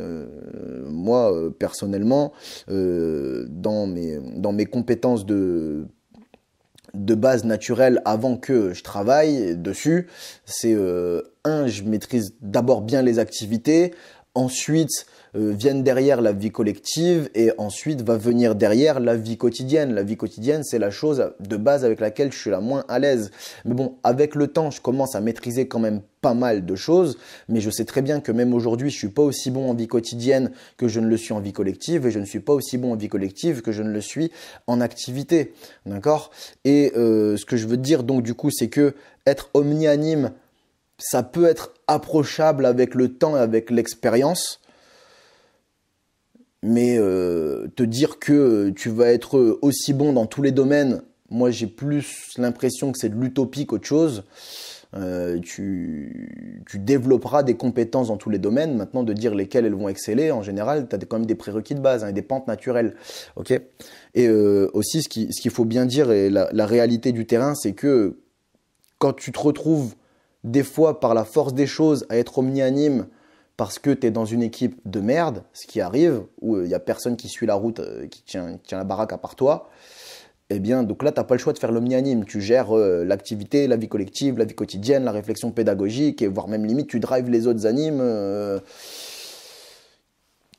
personnellement, dans mes compétences de base naturelle avant que je travaille dessus, c'est je maîtrise d'abord bien les activités, ensuite viennent derrière la vie collective et ensuite va venir derrière la vie quotidienne. La vie quotidienne, c'est la chose de base avec laquelle je suis la moins à l'aise. Mais bon, avec le temps, je commence à maîtriser quand même pas mal de choses, mais je sais très bien que même aujourd'hui, je suis pas aussi bon en vie quotidienne que je ne le suis en vie collective et je ne suis pas aussi bon en vie collective que je ne le suis en activité. D'accord ? Et ce que je veux dire donc du coup, c'est que être omni-anime, ça peut être approchable avec le temps et avec l'expérience. Mais te dire que tu vas être aussi bon dans tous les domaines, moi j'ai plus l'impression que c'est de l'utopie qu'autre chose. Tu développeras des compétences dans tous les domaines. Maintenant, de dire lesquelles elles vont exceller, en général, tu as quand même des prérequis de base, et des pentes naturelles. Okay ? Et aussi, ce qu'il faut bien dire, et la réalité du terrain, c'est que quand tu te retrouves des fois par la force des choses à être omni-anime, parce que tu es dans une équipe de merde, ce qui arrive, où il n'y a personne qui suit la route, qui tient la baraque à part toi, eh bien, donc là, tu n'as pas le choix de faire l'omni-anime. Tu gères l'activité, la vie collective, la vie quotidienne, la réflexion pédagogique, et voire même limite, tu drives les autres animes.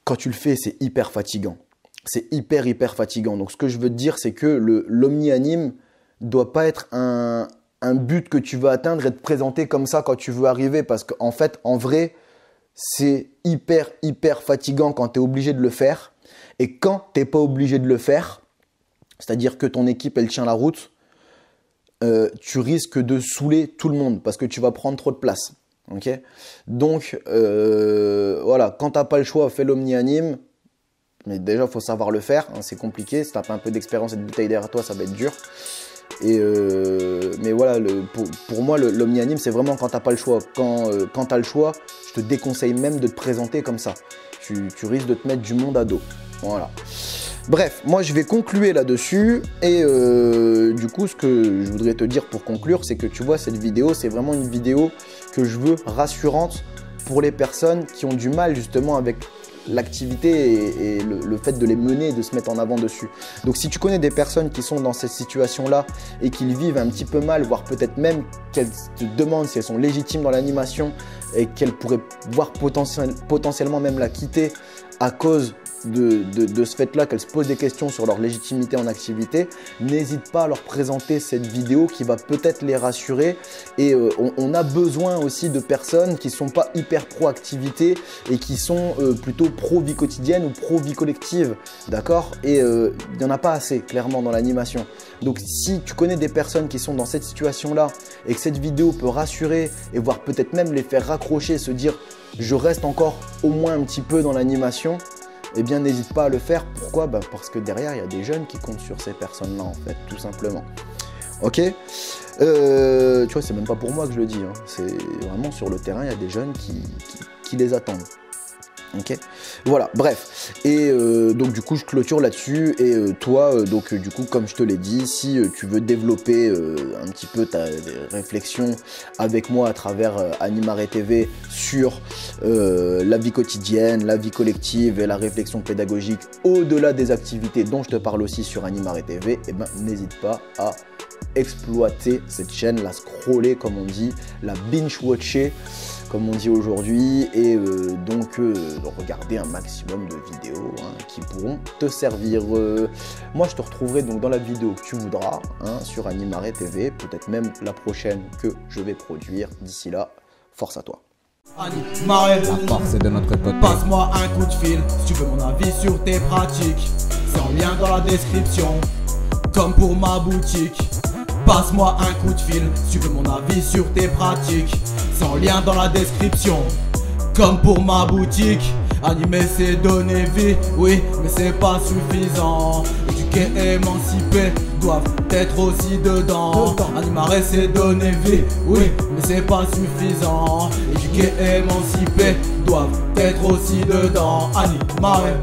Quand tu le fais, c'est hyper fatigant. C'est hyper fatigant. Donc, ce que je veux te dire, c'est que l'omni-anime ne doit pas être un but que tu veux atteindre et te présenter comme ça quand tu veux arriver, parce qu'en fait, en vrai, c'est hyper fatigant quand tu es obligé de le faire. Et quand tu n'es pas obligé de le faire, c'est-à-dire que ton équipe, elle tient la route, tu risques de saouler tout le monde parce que tu vas prendre trop de place. Okay ? Donc, voilà, quand tu n'as pas le choix, fais l'omni-anime. Mais déjà, il faut savoir le faire. Hein, c'est compliqué. Si tu n'as pas un peu d'expérience et de bouteille derrière toi, ça va être dur. Et mais voilà, pour moi, l'omni-anime, c'est vraiment quand tu n'as pas le choix. Quand tu as le choix, je te déconseille même de te présenter comme ça. Tu risques de te mettre du monde à dos. Voilà. Bref, moi je vais conclure là-dessus et du coup ce que je voudrais te dire pour conclure, c'est que tu vois cette vidéo, c'est vraiment une vidéo que je veux rassurante pour les personnes qui ont du mal justement avec l'activité et le fait de les mener et de se mettre en avant dessus. Donc si tu connais des personnes qui sont dans cette situation-là et qui vivent un petit peu mal, voire peut-être même qu'elles te demandent si elles sont légitimes dans l'animation et qu'elles pourraient voir potentiellement même la quitter à cause de ce fait-là, qu'elles se posent des questions sur leur légitimité en activité, n'hésite pas à leur présenter cette vidéo qui va peut-être les rassurer. Et on a besoin aussi de personnes qui ne sont pas hyper pro-activité et qui sont plutôt pro-vie quotidienne ou pro-vie collective, d'accord ? Et il n'y en a pas assez, clairement, dans l'animation. Donc si tu connais des personnes qui sont dans cette situation-là et que cette vidéo peut rassurer et voire peut-être même les faire raccrocher, se dire « je reste encore au moins un petit peu dans l'animation », eh bien n'hésite pas à le faire. Pourquoi ? Parce que derrière, il y a des jeunes qui comptent sur ces personnes-là, en fait, tout simplement. Ok, tu vois, c'est même pas pour moi que je le dis, hein. C'est vraiment sur le terrain, il y a des jeunes qui les attendent. Ok, voilà, bref, et donc du coup je clôture là-dessus, et toi, donc du coup comme je te l'ai dit, si tu veux développer un petit peu ta réflexion avec moi à travers Animare TV sur la vie quotidienne, la vie collective et la réflexion pédagogique au-delà des activités dont je te parle aussi sur Animare TV, et ben n'hésite pas à exploiter cette chaîne, la scroller comme on dit, la binge-watcher comme on dit aujourd'hui, et donc regarder un maximum de vidéos qui pourront te servir. Moi je te retrouverai donc dans la vidéo que tu voudras sur Animare TV, peut-être même la prochaine que je vais produire. D'ici là, force à toi. Animare, La force est de notre côté. passe-moi un coup de fil si tu veux mon avis sur tes pratiques. C'est en lien dans la description, comme pour ma boutique. Passe-moi un coup de fil si tu veux mon avis sur tes pratiques. C'est en lien dans la description, comme pour ma boutique. Animer c'est donner vie, oui, mais c'est pas suffisant. Éduquer, émanciper, doivent être aussi dedans. Animare c'est donner vie, oui, mais c'est pas suffisant. Éduquer, émanciper, doivent être aussi dedans. Animare.